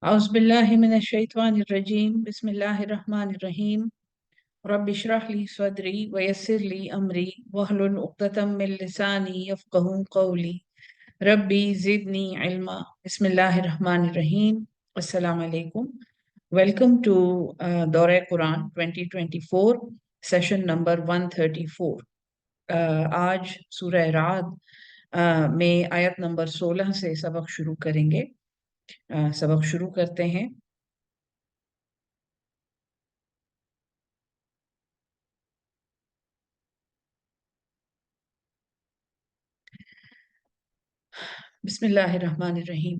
औज़ुबिल्लाहिमिनश्शैतानिर्रजीम बिस्मिल्लाहिर्रहमानिर्रहीम रब्बि इश्रह ली सदरी वयस्सिर ली अमरी वहलुल उक़्दतम मिन लिसानी यफ़क़हू क़ौली रब्बी ज़िदनी इल्मा। बिस्मिल्लाहिर्रहमानिर्रहीम। अस्सलामु अलैकुम। वेलकम टू दौरे कुरान 2024 सेशन नंबर 134। आज सूरह राद में आयत नंबर 16 से सबक शुरू करेंगे। सबक शुरू करते हैं। बिस्मिल्लाहिर्रहमानिर्रहीम।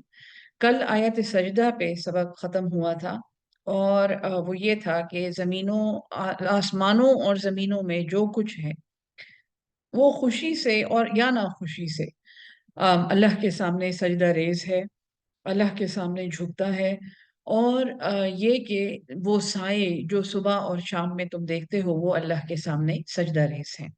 कल आयत सजदा पे सबक ख़त्म हुआ था और वो ये था कि आसमानों और ज़मीनों में जो कुछ है वो खुशी से और या ना खुशी से अल्लाह के सामने सजदा रेज़ है, अल्लाह के सामने झुकता है। और ये कि वो साए जो सुबह और शाम में तुम देखते हो वो अल्लाह के सामने सजदा रेज़ हैं।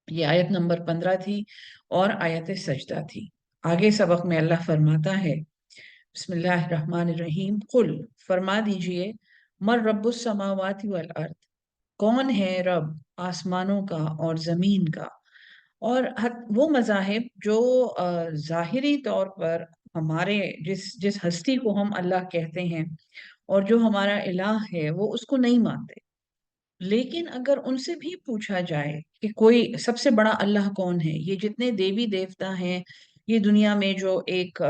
ये आयत नंबर 15 थी और आयत सजदा थी। आगे सबक में अल्लाह फरमाता है, बिस्मिल्लाहिर्रहमानिर्रहीम, कुल फरमा दीजिए, मर रब्बुस समावाति वल अर्द, कौन है रब आसमानों का और ज़मीन का। और वो मज़ाहिब जो ज़ाहिरी तौर पर हमारे जिस जिस हस्ती को हम अल्लाह कहते हैं और जो हमारा इलाह है वो उसको नहीं मानते। लेकिन अगर उनसे भी पूछा जाए कि कोई सबसे बड़ा अल्लाह कौन है, ये जितने देवी देवता हैं, ये दुनिया में जो एक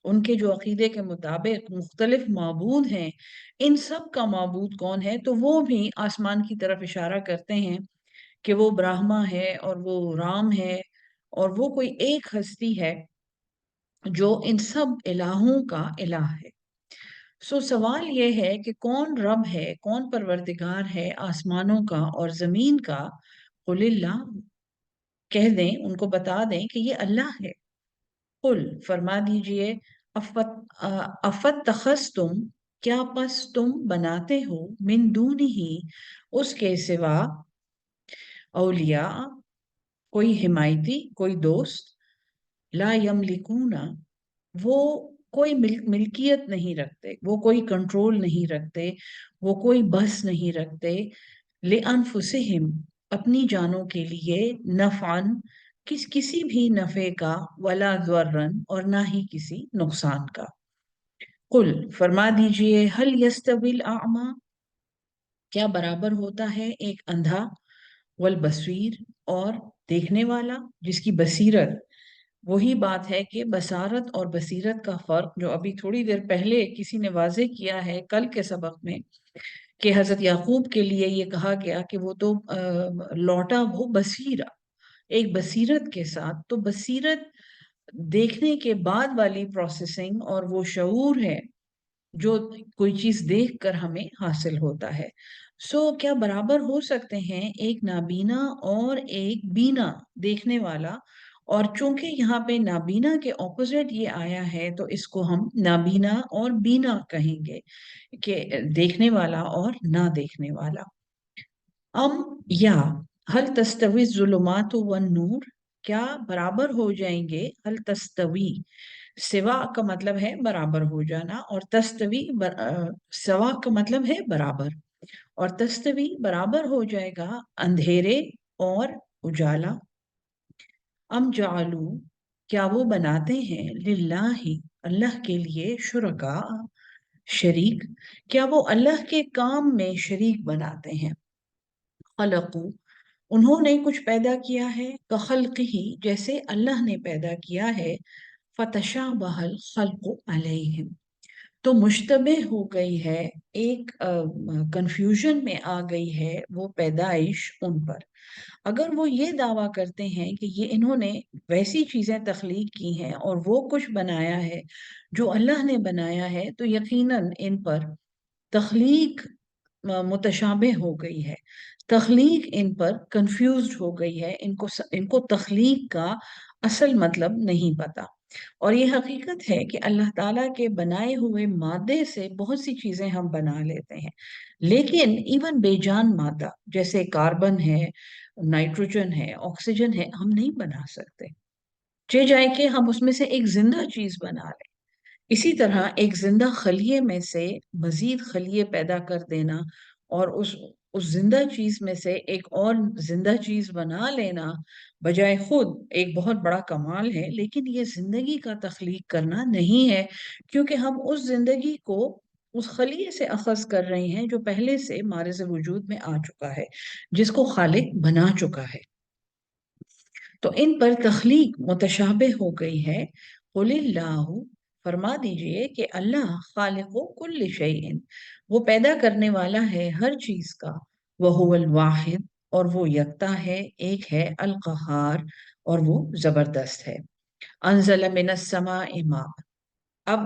उनके जो अकीदे के मुताबिक मुख्तलिफ माबूद हैं, इन सब का माबूद कौन है, तो वो भी आसमान की तरफ इशारा करते हैं कि वो ब्राह्मा है और वो राम है और वो कोई एक हस्ती है जो इन सब इलाहों का इलाह है। सो सवाल ये है कि कौन रब है, कौन परवरदिगार है आसमानों का और जमीन का। कुलिल्लाह, कह दें, उनको बता दें कि ये अल्लाह है। कुल फरमा दीजिए, अफत अफत तखस तुम, क्या पस तुम बनाते हो, मिन दूनी ही, उसके सिवा, औलिया, कोई हिमायती, कोई दोस्त, ला यमलिकूना, वो कोई मिल्कियत नहीं रखते, वो कोई कंट्रोल नहीं रखते, वो कोई बस नहीं रखते, ले अनफुसिहिम, अपनी जानों के लिए, नफान, किसी भी नफे का, वला ज़र्रन, और ना ही किसी नुकसान का। कुल फरमा दीजिए, हल यस्तविल आमा, क्या बराबर होता है एक अंधा, वल बसीर, और देखने वाला जिसकी बसीरत। वही बात है कि बसारत और बसीरत का फर्क जो अभी थोड़ी देर पहले किसी ने वाजे किया है कल के सबक में, कि हजरत याकूब के लिए ये कहा गया कि वो तो लौटा वो बसीरा, एक बसीरत के साथ। तो बसीरत देखने के बाद वाली प्रोसेसिंग और वो शऊर है जो कोई चीज देख कर हमें हासिल होता है। क्या बराबर हो सकते हैं एक नाबीना और एक बीना देखने वाला? और चूंकि यहाँ पे नाबीना के ऑपोजिट ये आया है तो इसको हम नाबीना और बीना कहेंगे, कि देखने वाला और ना देखने वाला। अम या हल तस्तवी जुलुमात वन नूर, क्या बराबर हो जाएंगे, हल तस्तवी, सिवा का मतलब है बराबर हो जाना, और तस्तवी सवा का मतलब है बराबर, और तस्तवी बराबर हो जाएगा अंधेरे और उजाला। अम जालू, क्या वो बनाते हैं, लिल्लाही, अल्लाह के लिए, शुरका, शरीक, क्या वो अल्लाह के काम में शरीक बनाते हैं। खलकू, उन्होंने कुछ पैदा किया है, कखल्क़िही, जैसे अल्लाह ने पैदा किया है, फतशाबहल खल्क़ु अलैहिम, तो मुश्तबे हो गई है, एक कंफ्यूजन में आ गई है वो पैदाइश उन पर। अगर वो ये दावा करते हैं कि ये इन्होंने वैसी चीजें तख्लीक की हैं और वो कुछ बनाया है जो अल्लाह ने बनाया है, तो यकीनन इन पर तख्लीक मुतशाबे हो गई है, तख्लीक इन पर कंफ्यूज्ड हो गई है, इनको तख्लीक का असल मतलब नहीं पता। और ये हकीकत है कि अल्लाह ताला के बनाए हुए मादे से बहुत सी चीजें हम बना लेते हैं, लेकिन इवन बेजान मादा जैसे कार्बन है, नाइट्रोजन है, ऑक्सीजन है, हम नहीं बना सकते। चे जाए कि हम उसमें से एक जिंदा चीज बना लें, اسی طرح ایک زندہ خلیے میں سے مزید خلیے پیدا کر دینا اور اس زندہ چیز میں سے ایک اور زندہ چیز بنا لینا بجائے خود ایک بہت بڑا کمال ہے، لیکن یہ زندگی کا تخلیق کرنا نہیں ہے، کیونکہ ہم اس زندگی کو اس خلیے سے اخذ کر رہے ہیں جو پہلے سے مارز وجود میں آ چکا ہے، جس کو خالق بنا چکا ہے۔ تو ان پر تخلیق متشابہ ہو گئی ہے۔ قل اللہ، فرما دیجئے کہ اللہ خالق کل شیء، وہ پیدا کرنے والا ہے ہر چیز کا، وہو الواحد، اور وہ یکتا ہے، ایک ہے، القہار، اور وہ زبردست ہے۔ انزل من السماء ماء، اب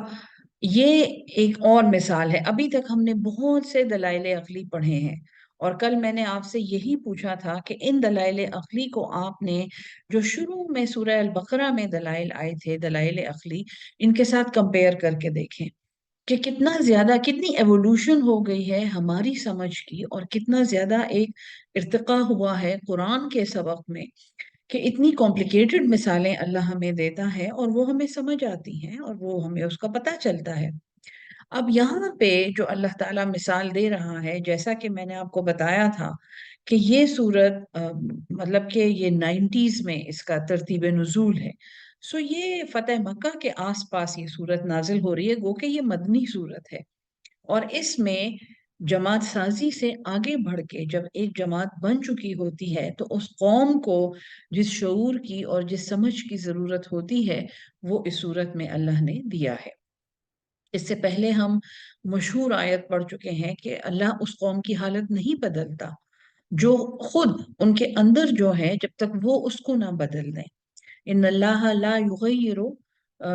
یہ ایک اور مثال ہے۔ ابھی تک ہم نے بہت سے دلائل عقلی پڑھے ہیں، اور کل میں نے آپ سے یہی پوچھا تھا کہ ان دلائل عقلی کو آپ نے جو شروع میں سورہ البقرہ میں دلائل آئے تھے، دلائل عقلی، ان کے ساتھ کمپیئر کر کے دیکھیں کہ کتنا زیادہ، کتنی ایوولوشن ہو گئی ہے ہماری سمجھ کی، اور کتنا زیادہ ایک ارتقا ہوا ہے قرآن کے سبق میں، کہ اتنی کمپلیکیٹڈ مثالیں اللہ ہمیں دیتا ہے اور وہ ہمیں سمجھ آتی ہیں اور وہ ہمیں اس کا پتہ چلتا ہے۔ اب یہاں پہ جو اللہ تعالیٰ مثال دے رہا ہے، جیسا کہ میں نے آپ کو بتایا تھا کہ یہ سورت مطلب کہ یہ 90s میں اس کا ترتیب نزول ہے، سو یہ فتح مکہ کے آس پاس یہ سورت نازل ہو رہی ہے، گو کہ یہ مدنی سورت ہے، اور اس میں جماعت سازی سے آگے بڑھ کے جب ایک جماعت بن چکی ہوتی ہے تو اس قوم کو جس شعور کی اور جس سمجھ کی ضرورت ہوتی ہے وہ اس صورت میں اللہ نے دیا ہے۔ اس سے پہلے ہم مشہور آیت پڑھ چکے ہیں کہ اللہ اس قوم کی حالت نہیں بدلتا جو خود ان کے اندر جو ہے جب تک وہ اس کو نہ بدل دیں۔ ان اللہ لا یغیر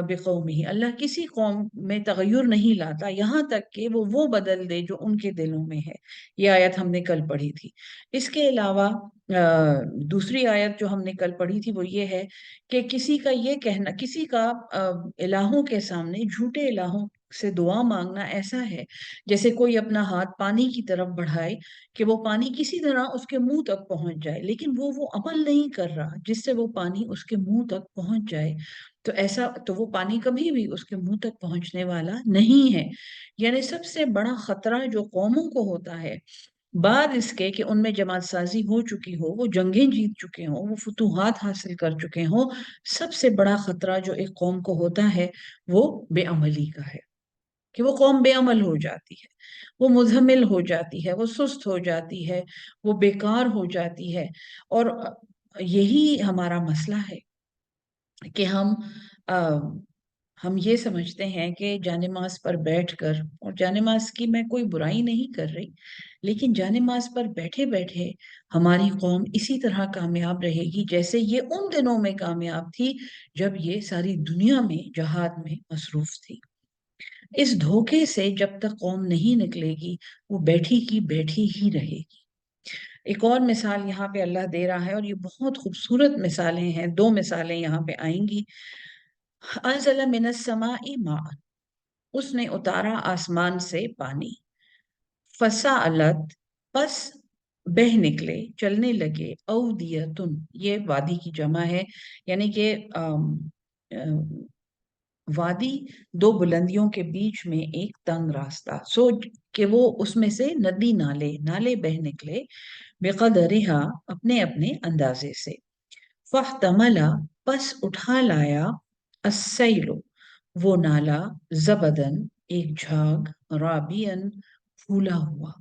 بقومہ، اللہ کسی قوم میں تغیر نہیں لاتا یہاں تک کہ وہ بدل دے جو ان کے دلوں میں ہے۔ یہ آیت ہم نے کل پڑھی تھی۔ اس کے علاوہ دوسری آیت جو ہم نے کل پڑھی تھی وہ یہ ہے کہ کسی کا یہ کہنا، کسی کا الہوں کے سامنے، جھوٹے الہوں سے دعا مانگنا ایسا ہے جیسے کوئی اپنا ہاتھ پانی کی طرف بڑھائے کہ وہ پانی کسی طرح اس کے منہ تک پہنچ جائے، لیکن وہ عمل نہیں کر رہا جس سے وہ پانی اس کے منہ تک پہنچ جائے، تو ایسا تو وہ پانی کبھی بھی اس کے منہ تک پہنچنے والا نہیں ہے۔ یعنی سب سے بڑا خطرہ جو قوموں کو ہوتا ہے بعد اس کے کہ ان میں جماعت سازی ہو چکی ہو، وہ جنگیں جیت چکے ہوں، وہ فتوحات حاصل کر چکے ہوں، سب سے بڑا خطرہ جو ایک قوم کو ہوتا ہے وہ بے عملی کا ہے، کہ وہ قوم بے عمل ہو جاتی ہے، وہ مزمل ہو جاتی ہے، وہ سست ہو جاتی ہے، وہ بیکار ہو جاتی ہے۔ اور یہی ہمارا مسئلہ ہے کہ ہم یہ سمجھتے ہیں کہ جانماز پر بیٹھ کر، اور جانماز کی میں کوئی برائی نہیں کر رہی، لیکن جانماز پر بیٹھے بیٹھے ہماری قوم اسی طرح کامیاب رہے گی جیسے یہ ان دنوں میں کامیاب تھی جب یہ ساری دنیا میں جہاد میں مصروف تھی۔ اس دھوکے سے جب تک قوم نہیں نکلے گی وہ بیٹھی کی بیٹھی ہی رہے گی۔ ایک اور مثال یہاں پہ اللہ دے رہا ہے، اور یہ بہت خوبصورت مثالیں ہیں، دو مثالیں یہاں پہ آئیں گی۔ انزل من السماء ماء، اس نے اتارا آسمان سے پانی، فسالت، پس بہ نکلے، چلنے لگے، اودیتن، یہ وادی کی جمع ہے، یعنی کہ وادی دو بلندیوں کے بیچ میں ایک تنگ راستہ، سو کہ وہ اس میں سے ندی نالے بہ نکلے، بقدرہا، اپنے اپنے اندازے سے، فاحتملا، پس اٹھا لایا، السیل، وہ نالا، زبدن، ایک جھاگ، رابین، پھولا ہوا۔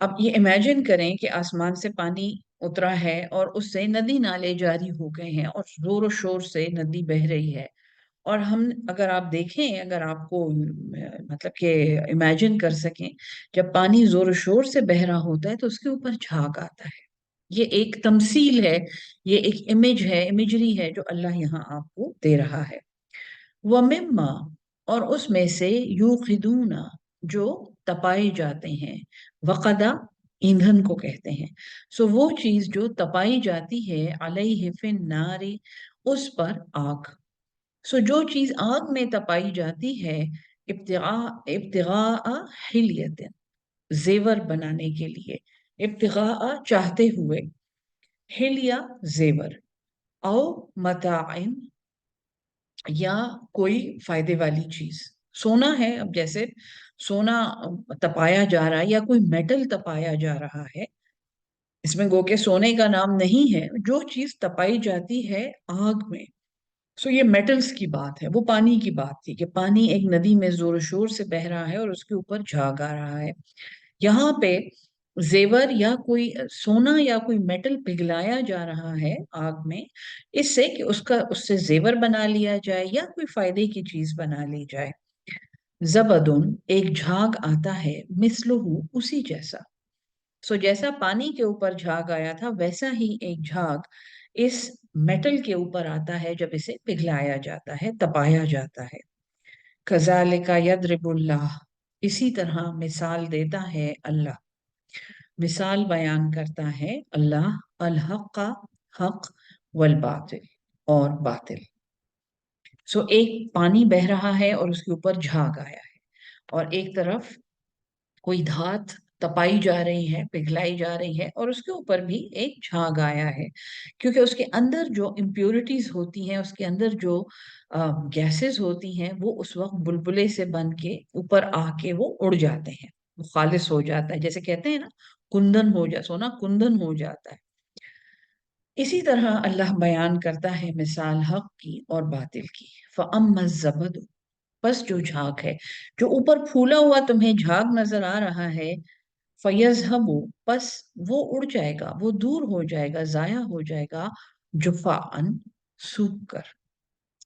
اب یہ امیجن کریں کہ آسمان سے پانی اترا ہے اور اس سے ندی نالے جاری ہو گئے ہیں اور زور و شور سے ندی بہ رہی ہے، اور اگر آپ دیکھیں، اگر آپ کو مطلب کہ امیجن کر سکیں، جب پانی زور و شور سے بہ رہا ہوتا ہے تو اس کے اوپر جھاگ آتا ہے۔ یہ ایک تمثیل ہے، یہ ایک امیج ہے، امیجری ہے جو اللہ یہاں آپ کو دے رہا ہے۔ وَمِمَّا، اور اس میں سے، یوقدون، جو تپائے جاتے ہیں، وقدا، ایندھن کو کہتے ہیں، سو وہ چیز جو تپائی جاتی ہے، علیہ فی النار، اس پر آگ، سو جو چیز آگ میں تپائی جاتی ہے، ابتغاء حلیت، زیور بنانے کے لیے، ابتغاء چاہتے ہوئے، حلیہ زیور، او متاع، या कोई फायदे वाली चीज। सोना है, अब जैसे सोना तपाया जा रहा है या कोई मेटल तपाया जा रहा है, इसमें गो के सोने का नाम नहीं है। जो चीज तपाई जाती है आग में, सो ये मेटल्स की बात है। वो पानी की बात थी कि पानी एक नदी में जोर शोर से बह रहा है और उसके ऊपर झाग आ रहा है। यहाँ पे जेवर या कोई सोना या कोई मेटल पिघलाया जा रहा है आग में, इससे कि उसका उससे जेवर बना लिया जाए या कोई फायदे की चीज बना ली जाए। जबदुन, एक झाग आता है, मिसलुहु, उसी जैसा। सो जैसा पानी के ऊपर झाग आया था, वैसा ही एक झाग इस मेटल के ऊपर आता है जब इसे पिघलाया जाता है, तपाया जाता है। कजालिका यदरिबुल्लाह, इसी तरह मिसाल देता है अल्लाह, मिसाल बयान करता है अल्लाह, अल हक का, हक, वल बातिल, और बातिल। सो एक पानी बह रहा है और उसके ऊपर झाग आया है, और एक तरफ कोई धात तपाई जा रही है, पिघलाई जा रही है, और उसके ऊपर भी एक झाग आया है, क्योंकि उसके अंदर जो इम्प्योरिटीज होती हैं, उसके अंदर जो गैसेस होती हैं, वो उस वक्त बुलबुले से बन के ऊपर आके वो उड़ जाते हैं, वो खालिस हो जाता है। जैसे कहते हैं ना, कुंदन हो जा सोना कुंदन हो जाता है। इसी तरह अल्लाह बयान करता है मिसाल हक की और बातिल की। फअम्मा ज़बद, बस जो झाग है, जो ऊपर फूला हुआ तुम्हें झाग नजर आ रहा है, फयजहबु, बस वो उड़ जाएगा, वो दूर हो जाएगा, जाया हो जाएगा, जुफान, सूख कर।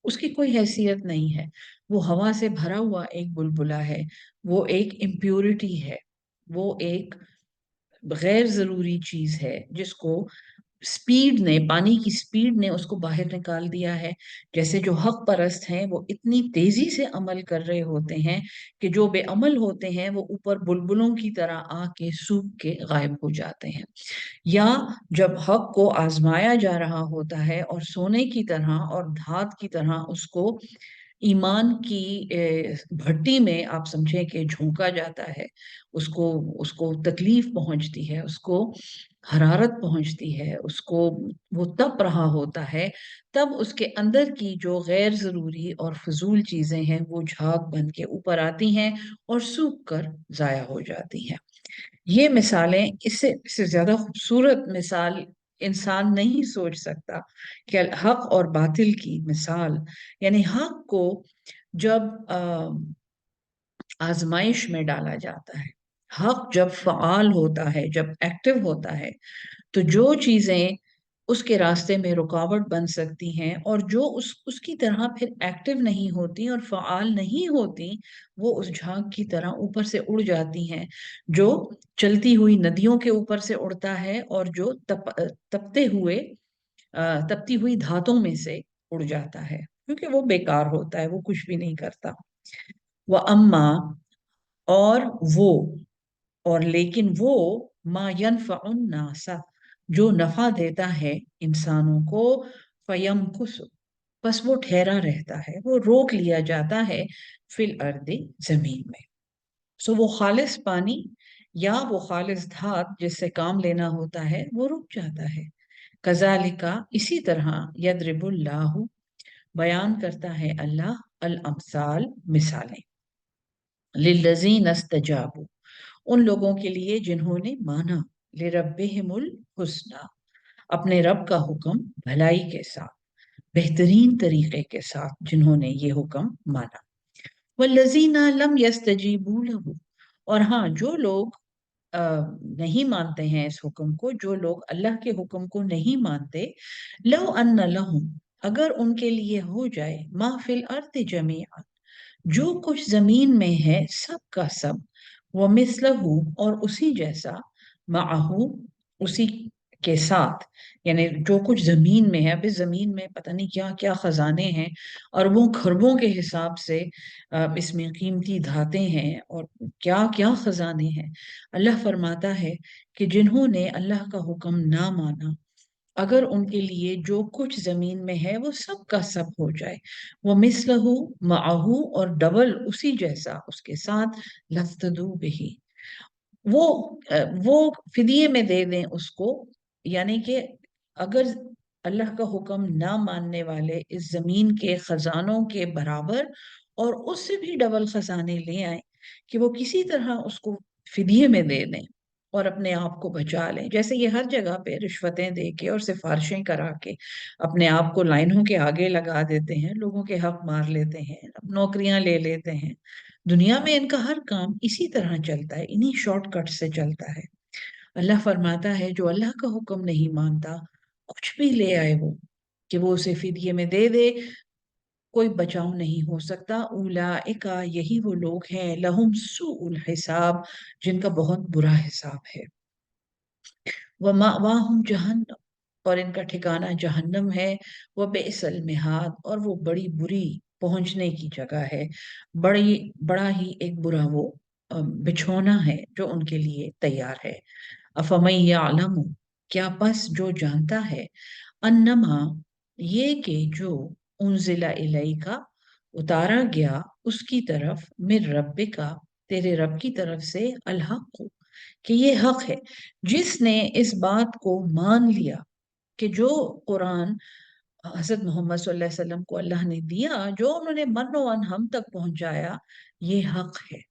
उसकी कोई हैसियत नहीं है। वो हवा से भरा हुआ एक बुलबुला है, वो एक इम्प्योरिटी है, वो एक गैर जरूरी चीज है जिसको स्पीड ने, पानी की स्पीड ने उसको बाहर निकाल दिया है। जैसे जो हक परस्त हैं वो इतनी तेजी से अमल कर रहे होते हैं कि जो बेअमल होते हैं वो ऊपर बुलबुलों की तरह आके सूख के गायब हो जाते हैं। या जब हक को आजमाया जा रहा होता है और सोने की तरह और धात की तरह उसको ईमान की भट्टी में आप समझे कि झोंका जाता है, उसको उसको तकलीफ पहुंचती है, उसको हरारत पहुंचती है, उसको वो तप रहा होता है, तब उसके अंदर की जो गैर जरूरी और फजूल चीजें हैं वो झाग बन के ऊपर आती हैं और सूख कर जाया हो जाती हैं। ये मिसालें, इससे ज्यादा खूबसूरत मिसाल इंसान नहीं सोच सकता कि हक और बातिल की मिसाल। यानी हक को जब आजमाइश में डाला जाता है, हक जब फ़आल होता है, जब एक्टिव होता है, तो जो चीजें उसके रास्ते में रुकावट बन सकती हैं और जो उसकी तरह फिर एक्टिव नहीं होती और फ़आल नहीं होती, वो उस झाग की तरह ऊपर से उड़ जाती हैं। जो चलती हुई नदियों के ऊपर से उड़ता है और जो तपती हुई धातों में से उड़ जाता है, क्योंकि वो बेकार होता है, वो कुछ भी नहीं करता। वह अम्मा, और वो, और लेकिन वो, मा यनफ़उन नासा, जो नफा देता है इंसानों को, फयमकुस, बस वो ठहरा रहता है, वो रोक लिया जाता है, फिल अर्दे, जमीन में। सो वो खालिस पानी या वो खालिस धात जिससे काम लेना होता है, वो रुक जाता है। कजालिका, इसी तरह, यदरिबुल्लाहु, बयान करता है अल्लाह, अल अमसाल, मिसालें, लिल्लज़ीन इस्तजाबू, उन लोगों के लिए जिन्होंने माना, लिरब्बिहिमुल हुस्ना, अपने रब का हुक्म भलाई के साथ, बेहतरीन तरीके के साथ जिन्होंने ये हुक्म माना। वल्लज़ीना लम यस्तजीबू लहू, और हाँ, जो लोग अ, नहीं मानते हैं इस हुक्म को, जो लोग अल्लाह के हुक्म को नहीं मानते, लव अन्न लहुम, अगर उनके लिए हो जाए, मा फिल अर्द जमीअन, जो कुछ जमीन में है सब का सब, वो मिसलहू, और उसी जैसा, माहू, उसी के साथ, यानी जो कुछ जमीन में है, अभी जमीन में पता नहीं क्या क्या खजाने हैं, अरबों खरबों के हिसाब से इसमें कीमती धातें हैं और क्या क्या खजाने हैं। अल्लाह फरमाता है कि जिन्होंने अल्लाह का हुक्म ना माना, अगर उनके लिए जो कुछ जमीन में है वो सब का सब हो जाए, वो मिसलहू, माहू, और डबल उसी जैसा उसके साथ, लफ्तदू बिही, वो फिदिये में दे दें उसको। यानी कि अगर अल्लाह का हुक्म ना मानने वाले इस जमीन के खजानों के बराबर और उससे भी डबल खजाने ले आए कि वो किसी तरह उसको फिदिये में दे दें और अपने आप को बचा लें। जैसे ये हर जगह पे रिश्वतें दे के और सिफारिशें करा के अपने आप को लाइनों के आगे लगा देते हैं, लोगों के हक मार लेते हैं, नौकरियां ले लेते हैं। दुनिया में इनका हर काम इसी तरह चलता है, इन्हीं शॉर्टकट से चलता है। अल्लाह फरमाता है जो अल्लाह का हुक्म नहीं मानता, कुछ भी ले आए वो, कि वो उसे फिदिये में दे दे, कोई बचाव नहीं हो सकता। उलाइका, यही वो लोग हैं, लहुम सुउल हिसाब, जिनका बहुत बुरा हिसाब है। व मावाहुम जहन्नम, और इनका ठिकाना जहन्नम है। वह बेअसल मिहाद, और वो बड़ी बुरी पहुंचने की जगह है। बड़ा ही एक बुरा वो बिछौना है जो उनके लिए तैयार है। अफमन यालमु, क्या बस जो जानता है, अन्नमा, ये कि जो उनजिला इलैका, उतारा गया उसकी तरफ, मिर रब्बिका, तेरे रब की तरफ से, अल हक, कि ये हक है। जिसने इस बात को मान लिया कि जो कुरान हजरत मोहम्मद सल्लल्लाहु अलैहि वसल्लम को अल्लाह ने दिया, जो उन्होंने मन्नो हम तक पहुंचाया, ये हक है।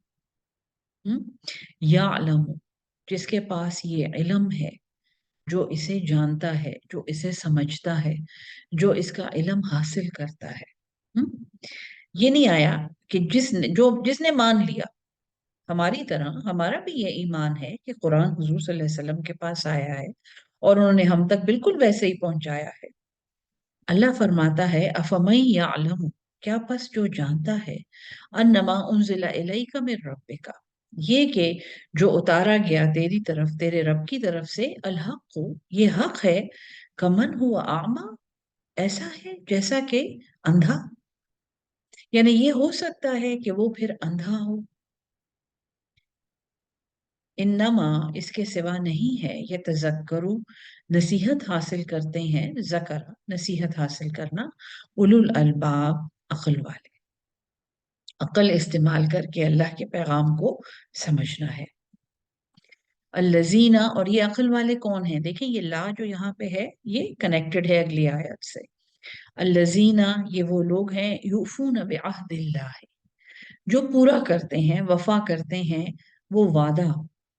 या अलम, जिसके पास ये इल्म है, जो इसे जानता है, जो इसे समझता है, जो इसका इल्म हासिल करता है। हम्म? ये नहीं आया कि जिसने मान लिया। हमारी तरह हमारा भी ये ईमान है कि कुरान हुजूर सल्लल्लाहु अलैहि वसल्लम के पास आया है और उन्होंने हम तक बिल्कुल वैसे ही पहुंचाया है। अल्लाह फरमाता है अफमन यालम, क्या बस जो जानता है, अन्नमा उनजिला इलैका मिर रब्बिका, ये कि जो उतारा गया तेरी तरफ, तेरे रब की तरफ से, अल हक, ये हक है। कमन हुआ आमा, ऐसा है जैसा कि अंधा, यानी ये हो सकता है कि वो फिर अंधा हो। इन्नमा, इसके सिवा नहीं है, ये तजक्करु, नसीहत हासिल करते हैं, जकरा, नसीहत हासिल करना, उलुल अलबाब, अक्ल वाले, अक्ल इस्तेमाल करके अल्लाह के पैगाम को समझना है। अल्लजीना, और ये अक्ल वाले कौन है? देखें ये ला जो यहाँ पे है ये कनेक्टेड है अगली आयत से। अल्लजीना, ये वो लोग हैं, यूफून बिअहदिल्लाह, जो पूरा करते हैं, वफा करते हैं वो वादा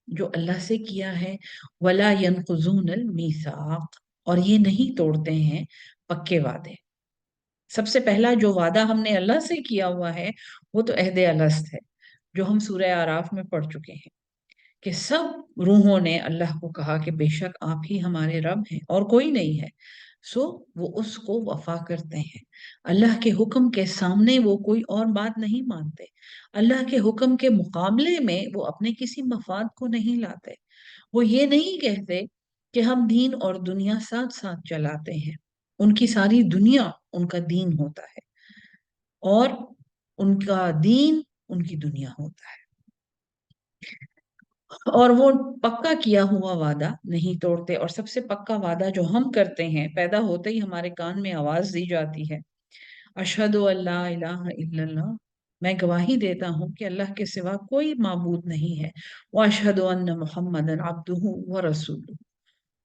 जो अल्लाह से किया है। वला यनकुज़ूनल मीसाक, और ये नहीं तोड़ते हैं पक्के वादे। सबसे पहला जो वादा हमने अल्लाह से किया हुआ है वो तो अहद अलस्त है, जो हम सूरह आराफ में पढ़ चुके हैं कि सब रूहों ने अल्लाह को कहा कि बेशक आप ही हमारे रब हैं और कोई नहीं है। सो वो उसको वफा करते हैं। अल्लाह के हुक्म के सामने वो कोई और बात नहीं मानते। अल्लाह के हुक्म के मुकाबले में वो अपने किसी मफाद को नहीं लाते। वो ये नहीं कहते कि हम दीन और दुनिया साथ साथ चलाते हैं। उनकी सारी दुनिया उनका दीन होता है और उनका दीन उनकी दुनिया होता है। और वो पक्का किया हुआ वादा नहीं तोड़ते। और सबसे पक्का वादा जो हम करते हैं, पैदा होते ही हमारे कान में आवाज दी जाती है, अशहदु अल्ला इलाहा इल्लल्लाह, मैं गवाही देता हूँ कि अल्लाह के सिवा कोई माबूद नहीं है, व अशहदु अन्न मुहम्मदन अब्दुहु व रसूलुहु,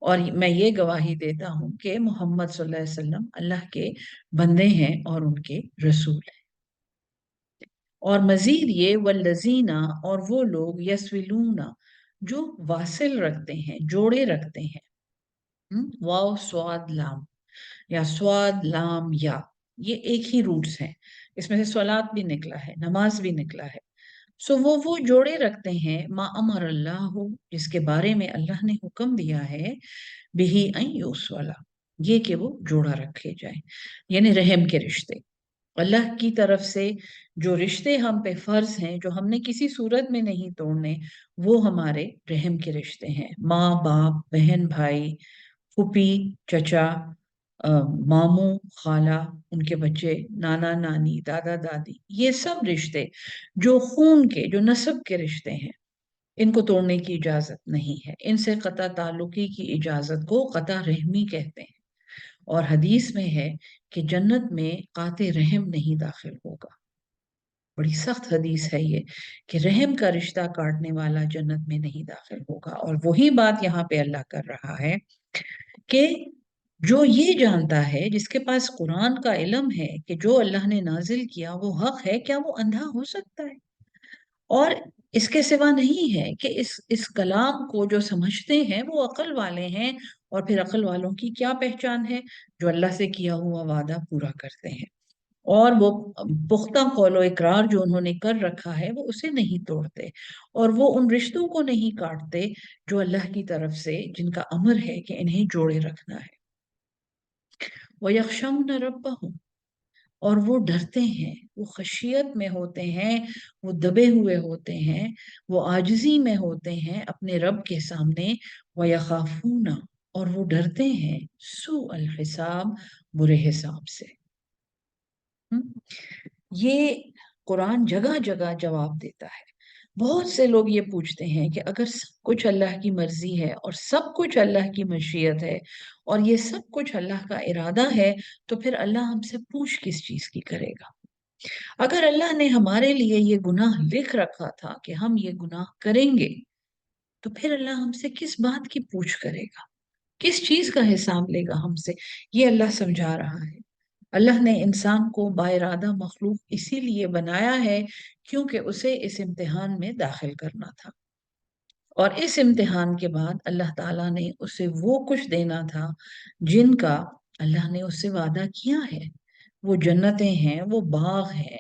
और मैं ये गवाही देता हूँ कि मोहम्मद सल्लल्लाहु अलैहि वसल्लम अल्लाह के बंदे हैं और उनके रसूल हैं। और मजीद ये वल्लजीना, और वो लोग, यस्विलूना, जो वासिल रखते हैं, जोड़े रखते हैं, वाव स्वाद लाम, या स्वाद लाम या, ये एक ही रूट्स हैं। इसमें से स्वलात भी निकला है, नमाज भी निकला है। सो वो जोड़े रखते हैं, मा अमर अल्लाह हो, जिसके बारे में अल्लाह ने हुक्म दिया है, बिही अन यूसला, ये कि वो जोड़ा रखे जाए, यानी रहम के रिश्ते। अल्लाह की तरफ से जो रिश्ते हम पे फर्ज हैं, जो हमने किसी सूरत में नहीं तोड़ने, वो हमारे रहम के रिश्ते हैं। माँ बाप, बहन भाई, फूफी, चचा, मामू, खाला, उनके बच्चे, नाना नानी, दादा दादी, ये सब रिश्ते जो खून के, जो नस्ब के रिश्ते हैं, इनको तोड़ने की इजाजत नहीं है। इनसे कता ताल्लुकी की इजाजत को कता रहमी कहते हैं। और हदीस में है कि जन्नत में काते रहम नहीं दाखिल होगा। बड़ी सख्त हदीस है ये, कि रहम का रिश्ता काटने वाला जन्नत में नहीं दाखिल होगा। और वही बात यहाँ पे अल्लाह कर रहा है कि جو یہ جانتا ہے، جس کے پاس قرآن کا علم ہے کہ جو اللہ نے نازل کیا وہ حق ہے، کیا وہ اندھا ہو سکتا ہے؟ اور اس کے سوا نہیں ہے کہ اس کلام کو جو سمجھتے ہیں وہ عقل والے ہیں، اور پھر عقل والوں کی کیا پہچان ہے؟ جو اللہ سے کیا ہوا وعدہ پورا کرتے ہیں، اور وہ پختہ قول و اقرار جو انہوں نے کر رکھا ہے وہ اسے نہیں توڑتے، اور وہ ان رشتوں کو نہیں کاٹتے جو اللہ کی طرف سے جن کا امر ہے کہ انہیں جوڑے رکھنا ہے۔ وَيَخْشَوْنَ رَبَّهُمْ، اور وہ ڈرتے ہیں، وہ خشیت میں ہوتے ہیں، وہ دبے ہوئے ہوتے ہیں، وہ عاجزی میں ہوتے ہیں اپنے رب کے سامنے۔ وَيَخَافُونَ، اور وہ ڈرتے ہیں سوء الحساب، برے حساب سے۔ ہم؟ یہ قرآن جگہ جگہ جواب دیتا ہے۔ بہت سے لوگ یہ پوچھتے ہیں کہ اگر سب کچھ اللہ کی مرضی ہے اور سب کچھ اللہ کی مشیت ہے اور یہ سب کچھ اللہ کا ارادہ ہے، تو پھر اللہ ہم سے پوچھ کس چیز کی کرے گا؟ اگر اللہ نے ہمارے لیے یہ گناہ لکھ رکھا تھا کہ ہم یہ گناہ کریں گے، تو پھر اللہ ہم سے کس بات کی پوچھ کرے گا؟ کس چیز کا حساب لے گا ہم سے؟ یہ اللہ سمجھا رہا ہے۔ اللہ نے انسان کو باارادہ مخلوق اسی لیے بنایا ہے کیونکہ اسے اس امتحان میں داخل کرنا تھا، اور اس امتحان کے بعد اللہ تعالیٰ نے اسے وہ کچھ دینا تھا جن کا اللہ نے اس سے وعدہ کیا ہے۔ وہ جنتیں ہیں، وہ باغ ہیں،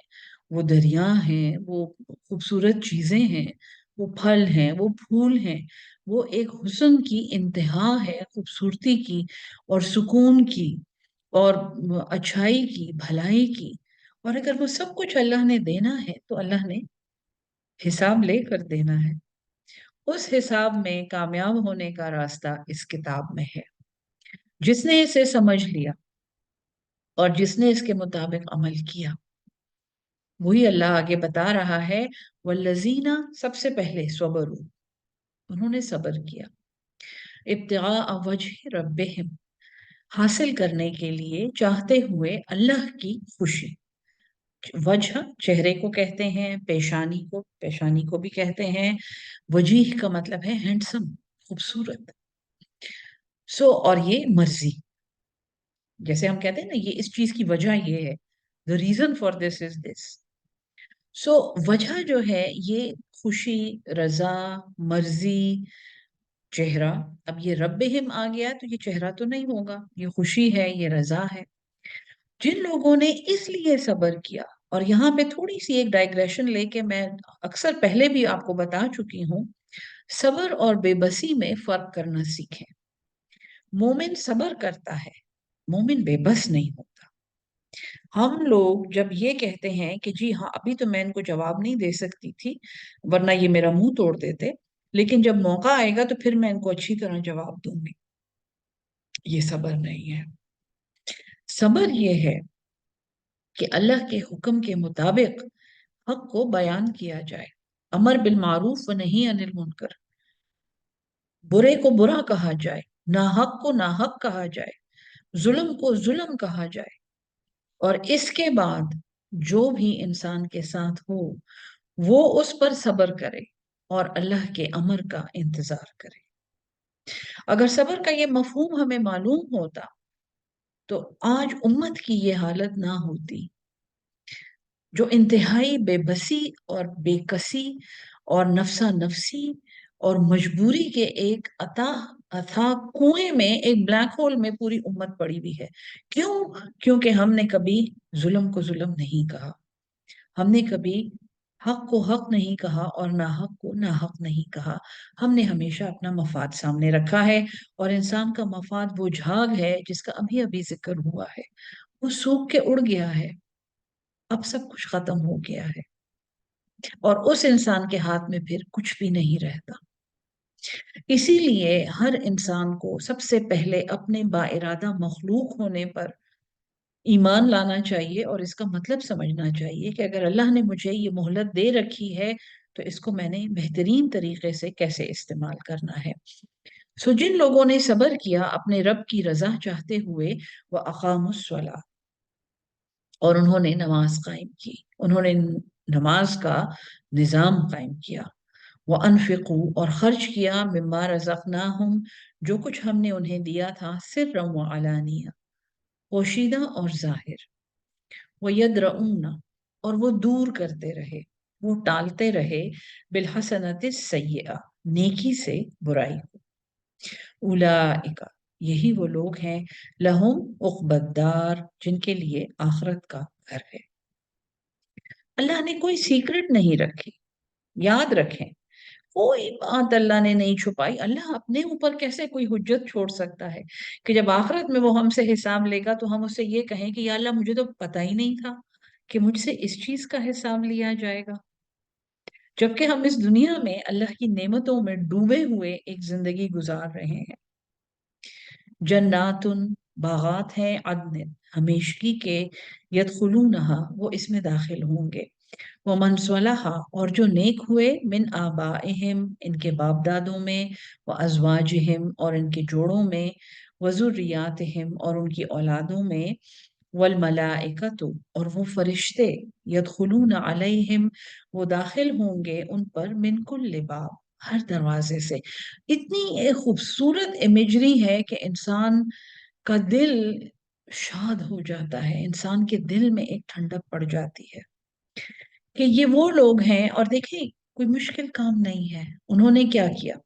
وہ دریا ہیں، وہ خوبصورت چیزیں ہیں، وہ پھل ہیں، وہ پھول ہیں، وہ ایک حسن کی انتہا ہے، خوبصورتی کی اور سکون کی اور اچھائی کی، بھلائی کی۔ اور اگر وہ سب کچھ اللہ نے دینا ہے تو اللہ نے حساب لے کر دینا ہے۔ اس حساب میں کامیاب ہونے کا راستہ اس کتاب میں ہے۔ جس نے اسے سمجھ لیا اور جس نے اس کے مطابق عمل کیا، وہی اللہ آگے بتا رہا ہے، والذین، سب سے پہلے صبروا، انہوں نے صبر کیا، ابتغاء وجہ ربہم، حاصل کرنے کے لیے، چاہتے ہوئے اللہ کی خوشی۔ وجہ چہرے کو کہتے ہیں، پیشانی کو بھی کہتے ہیں۔ وجیح کا مطلب ہے ہینڈسم، خوبصورت۔ اور یہ مرضی، جیسے ہم کہتے ہیں نا، یہ اس چیز کی وجہ یہ ہے، the reason for this is this۔ وجہ جو ہے یہ خوشی، رضا، مرضی، چہرہ۔ اب یہ ربہم آ گیا تو یہ چہرہ تو نہیں ہوگا، یہ خوشی ہے، یہ رضا ہے۔ جن لوگوں نے اس لیے صبر کیا، اور یہاں پہ تھوڑی سی ایک ڈائگریشن لے کے میں اکثر پہلے بھی آپ کو بتا چکی ہوں، صبر اور بے بسی میں فرق کرنا سیکھیں۔ مومن صبر کرتا ہے، مومن بے بس نہیں ہوتا۔ ہم لوگ جب یہ کہتے ہیں کہ جی ہاں ابھی تو میں ان کو جواب نہیں دے سکتی تھی ورنہ یہ میرا منہ توڑ دیتے، لیکن جب موقع آئے گا تو پھر میں ان کو اچھی طرح جواب دوں گی، یہ صبر نہیں ہے۔ صبر یہ ہے کہ اللہ کے حکم کے مطابق حق کو بیان کیا جائے، امر بالمعروف و نہی عن المنکر، برے کو برا کہا جائے، ناحق کو ناحق کہا جائے، ظلم کو ظلم کہا جائے، اور اس کے بعد جو بھی انسان کے ساتھ ہو وہ اس پر صبر کرے اور اللہ کے امر کا انتظار کرے۔ اگر صبر کا یہ مفہوم ہمیں معلوم ہوتا تو آج امت کی یہ حالت نہ ہوتی، جو انتہائی بے بسی اور بے کسی اور نفسا نفسی اور مجبوری کے ایک اتھاہ کنویں میں، ایک بلیک ہول میں پوری امت پڑی ہوئی ہے۔ کیوں؟ کیونکہ ہم نے کبھی ظلم کو ظلم نہیں کہا، ہم نے کبھی حق کو حق نہیں کہا اور ناحق کو ناحق نہیں کہا۔ ہم نے ہمیشہ اپنا مفاد سامنے رکھا ہے، اور انسان کا مفاد وہ جھاگ ہے جس کا ابھی ابھی ذکر ہوا ہے، وہ سوکھ کے اڑ گیا ہے، اب سب کچھ ختم ہو گیا ہے، اور اس انسان کے ہاتھ میں پھر کچھ بھی نہیں رہتا۔ اسی لیے ہر انسان کو سب سے پہلے اپنے باارادہ مخلوق ہونے پر ایمان لانا چاہیے، اور اس کا مطلب سمجھنا چاہیے کہ اگر اللہ نے مجھے یہ مہلت دے رکھی ہے تو اس کو میں نے بہترین طریقے سے کیسے استعمال کرنا ہے۔ جن لوگوں نے صبر کیا اپنے رب کی رضا چاہتے ہوئے، وہ اقاموا الصلاۃ، اور انہوں نے نماز قائم کی، انہوں نے نماز کا نظام قائم کیا، وَأَنفِقُوا، اور خرچ کیا، مما رزقناہم، जो कुछ हमने उन्हें दिया था, सिर्रम व अलानिया, पोशीदा और जाहिर, वो यद्रऊना, और वो दूर करते रहे, वो टालते रहे, बिलहसनत सय्यआ, नेकी से बुराई को। उलाइका, यही वो लोग हैं, लहुम उक़बद्दार, जिनके लिए आखिरत का घर है। अल्लाह ने कोई सीक्रेट नहीं रखी, याद रखें, कोई बात अल्लाह ने नहीं छुपाई। अल्लाह अपने ऊपर कैसे कोई हुज्जत छोड़ सकता है कि जब आखिरत में वो हमसे हिसाब लेगा तो हम उससे ये कहें कि या अल्लाह, मुझे तो पता ही नहीं था कि मुझसे इस चीज का हिसाब लिया जाएगा। जबकि हम इस दुनिया में अल्लाह की नेमतों में डूबे हुए एक जिंदगी गुजार रहे हैं। जन्नातुन, बागात हैं, अदन, हमेशगी के, यदखुलूनहा, वो इसमें दाखिल होंगे, वो मनसलहा, और जो नेक हुए, मिन आबाइहिम, इनके बाप दादों में, व अजवाजिहिम, और इनके जोड़ों में, व ज़ुर्रियातिहिम, और उनकी औलादों में, वल मलाइकतु, और वो फरिश्ते, यदखुलून अलैहिम, वो दाखिल होंगे उन पर, मिन कुल्लि बाब, हर दरवाजे से। इतनी एक खूबसूरत इमेजरी है कि इंसान का दिल शाद हो जाता है, इंसान के दिल में एक ठंडक पड़ जाती है कि ये वो लोग हैं। और देखिए, कोई मुश्किल काम नहीं है। उन्होंने क्या किया?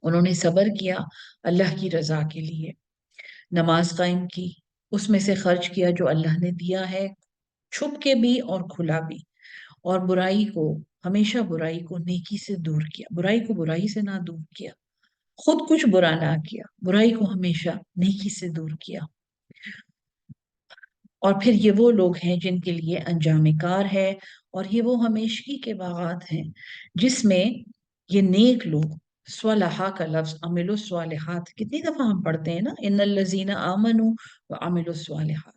उन्होंने सब्र किया अल्लाह की रजा के लिए, नमाज कायम की, उसमें से खर्च किया जो अल्लाह ने दिया है, छुप के भी और खुला भी, और बुराई को, हमेशा बुराई को नेकी से दूर किया, बुराई को बुराई से ना दूर किया, खुद कुछ बुरा ना किया, बुराई को हमेशा नेकी से दूर किया। और फिर ये वो लोग हैं जिनके लिए अंजाम कार है, और ये वो हमेशगी के बागात हैं जिसमें ये नेक लोग, स्वलहा का लफ्ज अमिलु स्वालिहात, कितनी दफा हम पढ़ते हैं ना, इन्नल लजीना आमनु व अमिलु स्वालिहात।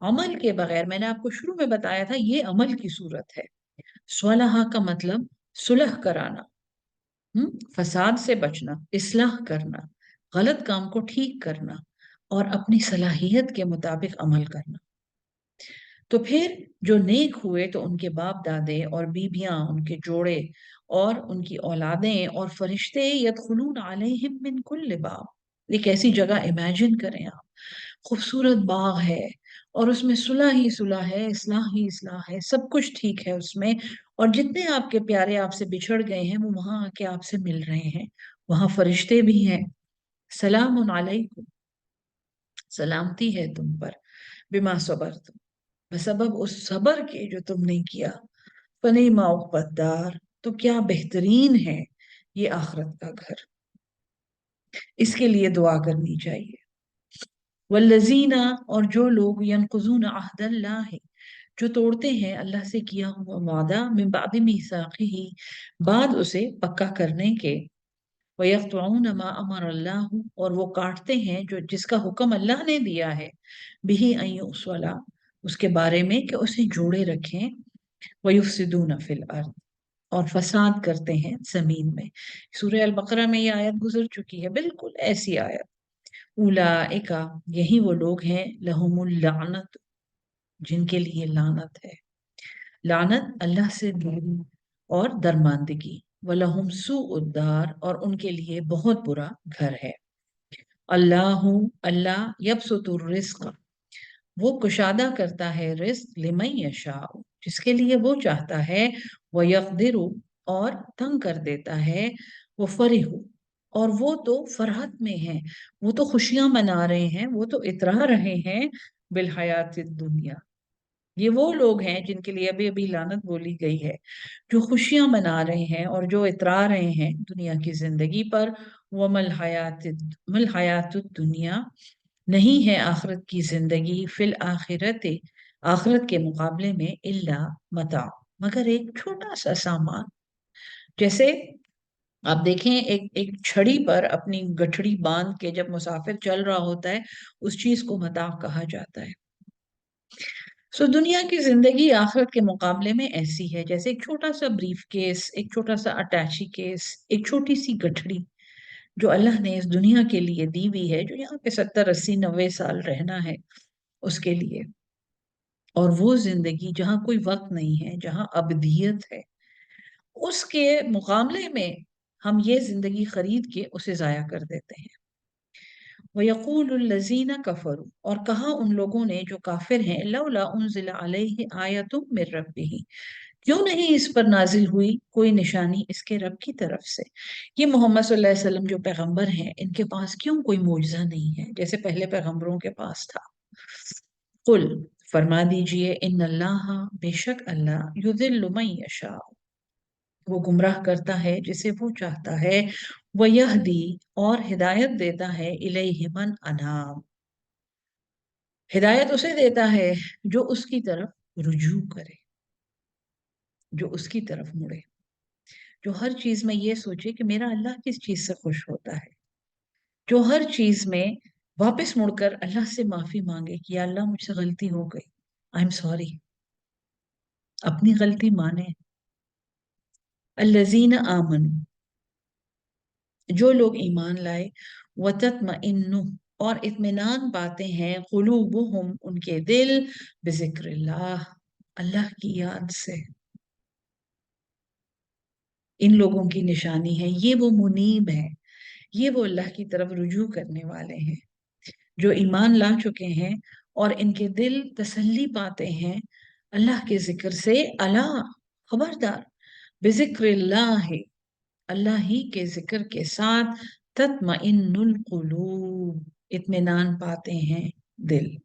अमल के बगैर, मैंने आपको शुरू में बताया था, ये अमल की सूरत है। स्वलहा का मतलब सुलह कराना, फसाद से बचना, इस्लाह करना, गलत काम को ठीक करना, और अपनी सलाहियत के मुताबिक अमल करना। तो फिर जो नेक हुए तो उनके बाप दादे और बीबियां, उनके जोड़े और उनकी औलादें और फरिश्ते, यदखुलून अलैहिम मिन कुल्लि बाब। एक ऐसी जगह इमेजिन करें आप, खूबसूरत बाग है, और उसमें सुलह ही सुलह है, इस्लाह ही इस्लाह है, सब कुछ ठीक है उसमें। और जितने आपके प्यारे आपसे बिछड़ गए हैं वो वहां आके आपसे मिल रहे हैं, वहां फरिश्ते भी हैं। सलाम अलैकुम, सलामती है तुम पर, बिमा सबर, बसबब उस सबर के जो तुमने किया, फनी माउक़बद्दार, तो क्या बेहतरीन है ये आखिरत का घर। इसके लिए दुआ करनी चाहिए। वल्लजीना, और जो लोग, यनकुज़ून अहदल्लाह, जो तोड़ते हैं अल्लाह से किया हुआ वादा, मिन बादि मीसाक़िही, बाद उसे पक्का करने के, वयक़तऊन मा अमर अल्लाह, और वो काटते हैं जो जिसका हुक्म अल्लाह ने दिया है, बिही अन युस्वला, उसके बारे में कि उसे जोड़े रखें, वयुफ्सिदून फिल अर्द, और फसाद करते हैं जमीन में। सूरह अल बकरा में ये आयत गुजर चुकी है, बिल्कुल ऐसी आयत। उलाइका, यही वो लोग हैं, लहुमुल लानत, जिनके लिए लानत है, लानत अल्लाह से दूरी और दरमांदगी, वलहुम सुउद्दार, और उनके लिए बहुत बुरा घर है। अल्लाहु, अल्लाह, यबसुतुर रिस्क, वो कुशादा करता है रिस्क, लिमन यशाउ, जिसके लिए वो चाहता है, वो यकदिरु, और तंग कर देता है, वो फरिहु, और वो तो फरहत में है, वो तो खुशियां मना रहे हैं, वो तो इतरा रहे हैं, बिल हयात दुनिया। ये वो लोग हैं जिनके लिए अभी अभी लानत बोली गई है, जो खुशियां मना रहे हैं और जो इतरा रहे हैं दुनिया की जिंदगी पर। वो मल हयात दुनिया, नहीं है आखिरत की जिंदगी, फिल आखिरत, आखिरत के मुकाबले में, इल्ला मता, मगर एक छोटा सा सामान। जैसे आप देखें, एक एक छड़ी पर अपनी गठड़ी बांध के जब मुसाफिर चल रहा होता है, उस चीज को मता कहा जाता है। सो दुनिया की जिंदगी आखिरत के मुकाबले में ऐसी है जैसे एक छोटा सा ब्रीफ केस, एक छोटा सा अटैची केस, एक छोटी सी गठड़ी जो अल्लाह ने इस दुनिया के लिए दी हुई है, जो यहाँ पे 70 80 90 साल रहना है उसके लिए। और वो जिंदगी जहाँ कोई वक्त नहीं है, जहाँ अबदियत है, उसके मुकाबले में हम ये जिंदगी खरीद के उसे जाया कर देते हैं। वयक़ूलुल्लज़ीना कफ़रू, और कहा उन लोगों ने जो काफिर हैं, लौला उन्ज़िला अलैहि आयतुम मिर रब्बिही, क्यों नहीं इस पर नाजिल हुई कोई निशानी इसके रब की तरफ से। ये मोहम्मद सल्लल्लाहु अलैहि वसल्लम जो पैगंबर हैं, इनके पास क्यों कोई मोजज़ा नहीं है जैसे पहले पैगंबरों के पास था। कुल, फरमा दीजिए, इन्नल्लाह, बेशक अल्लाह, युज़िल्लु मन यशा, वो गुमराह करता है जिसे वो चाहता है, वह यहदी, और हिदायत देता है, इलैहि मन अनाब, हिदायत उसे देता है जो उसकी तरफ रुजू करे, जो उसकी तरफ मुड़े, जो हर चीज में ये सोचे कि मेरा अल्लाह किस चीज से खुश होता है, जो हर चीज में वापस मुड़कर अल्लाह से माफी मांगे कि या अल्लाह मुझसे गलती हो गई, आई एम सॉरी, अपनी गलती माने। अल्लजीन आमन, जो लोग ईमान लाए, वतत्मइन्नु, और इत्मीनान पाते हैं, कुलूबुहुम, उनके दिल, बिजिक्रिल्लाह, अल्लाह की याद से। इन लोगों की निशानी है, ये वो मुनीब है, ये वो अल्लाह की तरफ रुजू करने वाले हैं, जो ईमान ला चुके हैं और इनके दिल तसल्ली पाते हैं अल्लाह के जिक्र से। अला, खबरदार, बिजिक्रिल्लाह, अल्लाह ही के जिक्र के साथ, तत्मइन्नुल कुलूब, इत्मीनान पाते हैं दिल।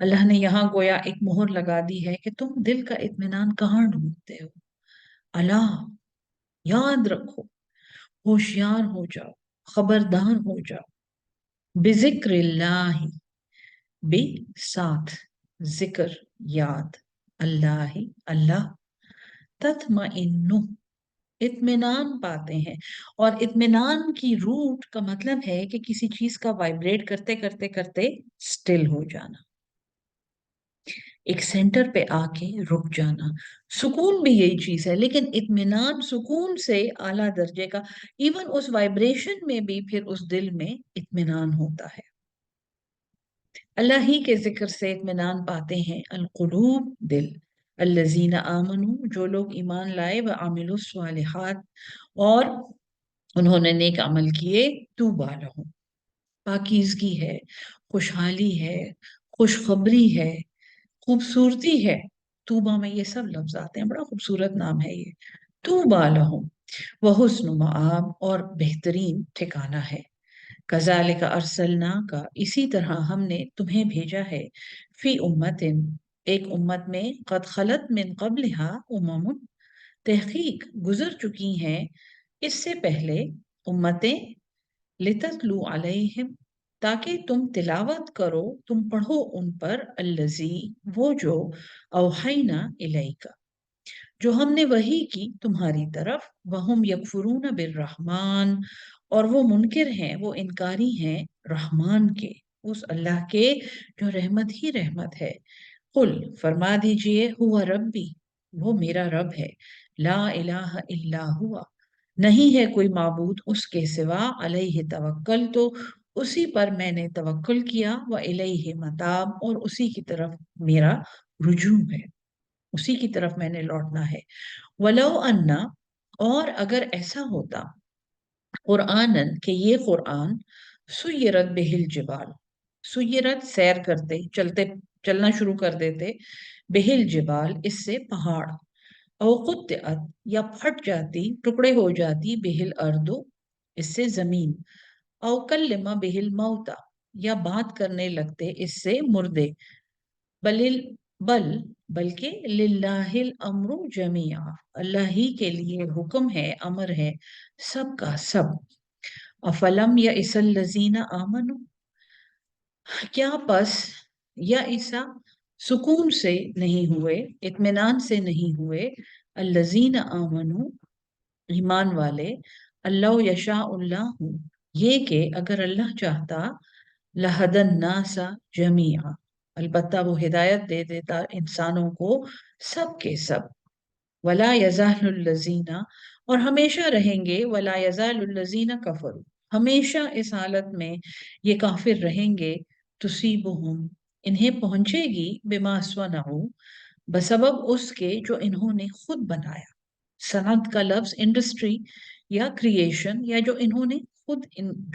अल्लाह ने यहाँ गोया एक मोहर लगा दी है कि तुम दिल का इत्मीनान कहाँ ढूंढते हो। अला, याद रखो, होशियार हो जाओ, खबरदार हो जाओ, बिजिक्रिल्लाह, बे साथ, जिक्र, याद, अल्लाह ही, अल्लाह, तत्मइन्नु, इत्मीनान पाते हैं। और इत्मीनान की रूट का मतलब है कि किसी चीज का वाइब्रेट करते करते करते स्टिल हो जाना, एक सेंटर पे आके रुक जाना। सुकून भी यही चीज है, लेकिन इत्मीनान सुकून से आला दर्जे का। इवन उस वाइब्रेशन में भी फिर उस दिल में इत्मीनान होता है। अल्लाह ही के जिक्र से इत्मीनान पाते हैं अलकुलूब, दिल। अल्लजीना आमनू, जो लोग ईमान लाए, व आमिलु स्वालिहात, और उन्होंने नेक अमल किए, तूबा लहुम, पाकीज़गी है, खुशहाली है, खुशखबरी है, खूबसूरती है। तूबा में ये सब लफ्ज आते हैं, बड़ा खूबसूरत नाम है ये, तूबा लहुम, व हुस्न मआब, और बेहतरीन ठिकाना है। कज़ालिका अरसलना का, इसी तरह हमने तुम्हें भेजा है, फी उम्मतिन, एक उम्मत में, कद खलत मिन क़ब्लिहा उममुन, तहकीक गुजर चुकी हैं इससे पहले उम्मतें, लिततलू अलैहिम, ताकि तुम तिलावत करो, तुम पढ़ो उन पर, अल्लजी, वो जो, औहैना इलैका, जो हमने वही की तुम्हारी तरफ, वहुम यकफुरून बिर्रहमान, और वो मुनकिर हैं, वो इनकारी हैं रहमान के, उस अल्लाह के जो रहमत ही रहमत है। कुल, फरमा दीजिए, हुआ रब्बी, वो मेरा रब है, ला इलाहा इल्ला हुआ, नहीं है कोई माबूद उसके सिवा, अलैहि तवक्कल, तो उसी पर मैंने तवक्कुल किया, व इलैहि मताब, और उसी की तरफ मेरा रुजू है, उसी की तरफ मैंने लौटना है। वलो अन्ना, और अगर ऐसा होता, कुरानन, के ये कुरान, सुयरत बिहिल जिबाल, सुयरत सैर करते, चलते, चलना शुरू कर देते, बिहिल जिबाल, इससे पहाड़, अवकुत्त, या फट जाती, टुकड़े हो जाती, बिहिल अर्दो, इससे जमीन, अवकल्लिमा बिहिल मौता, या बात करने लगते इससे मुर्दे, बलिल, बल, बल्कि लिल्लाहिल अम्रु जमीआ, अल्लाह ही के लिए हुक्म है, अमर है, सब का सब। अफलम या इसल्लजीना आमनु, क्या बस, या ईसा, सुकून से नहीं हुए, इत्मीनान से नहीं हुए, अल्लजीना आमनु, ईमान वाले, अल्लाह यशा उल्लाह, ये कि अगर अल्लाह चाहता, लहदन नासा जमीआ, अलबत्ता वो हिदायत दे देता इंसानों को सब के सब। वला यज़ालुल्लज़ीना, और हमेशा रहेंगे, वला यज़ालुल्लज़ीना कफरू, हमेशा इस हालत में ये काफिर रहेंगे, तुसीबुहुम, इन्हें पहुंचेगी, बिमा स्वनऊ, बसबब उसके जो इन्होंने खुद बनाया, सनद का लफ्ज इंडस्ट्री या क्रिएशन, या जो इन्होंने खुद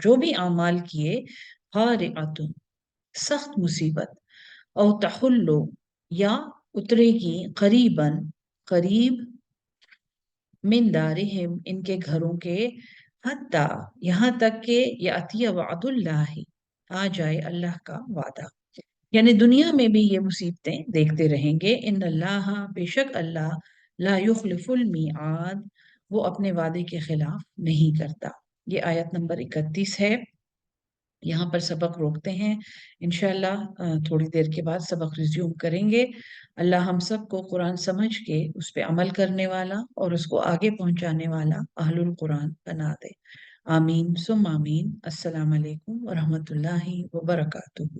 जो भी अमाल किए, हारिअतुन सख्त मुसीबत, औ तहुल्लु या उतरेगी, करीबन करीब, मिन दारिहिम इनके घरों के, हत्ता यहाँ तक के, यातिया वअदुल्लाहि आ जाए अल्लाह का वादा। यानी दुनिया में भी ये मुसीबतें देखते रहेंगे। इन अल्लाह बेशक अल्लाह, ला युखलिफुल मीआद वो अपने वादे के खिलाफ नहीं करता। ये आयत नंबर 31 है। यहाँ पर सबक रोकते हैं, इंशाल्लाह थोड़ी देर के बाद सबक रिज्यूम करेंगे। अल्लाह हम सबको कुरान समझ के उस पे अमल करने वाला और उसको आगे पहुंचाने वाला अहलुल कुरान बना दे। आमीन सुम आमीन। अस्सलाम वालेकुम व रहमतुल्लाहि व बरकातुहू।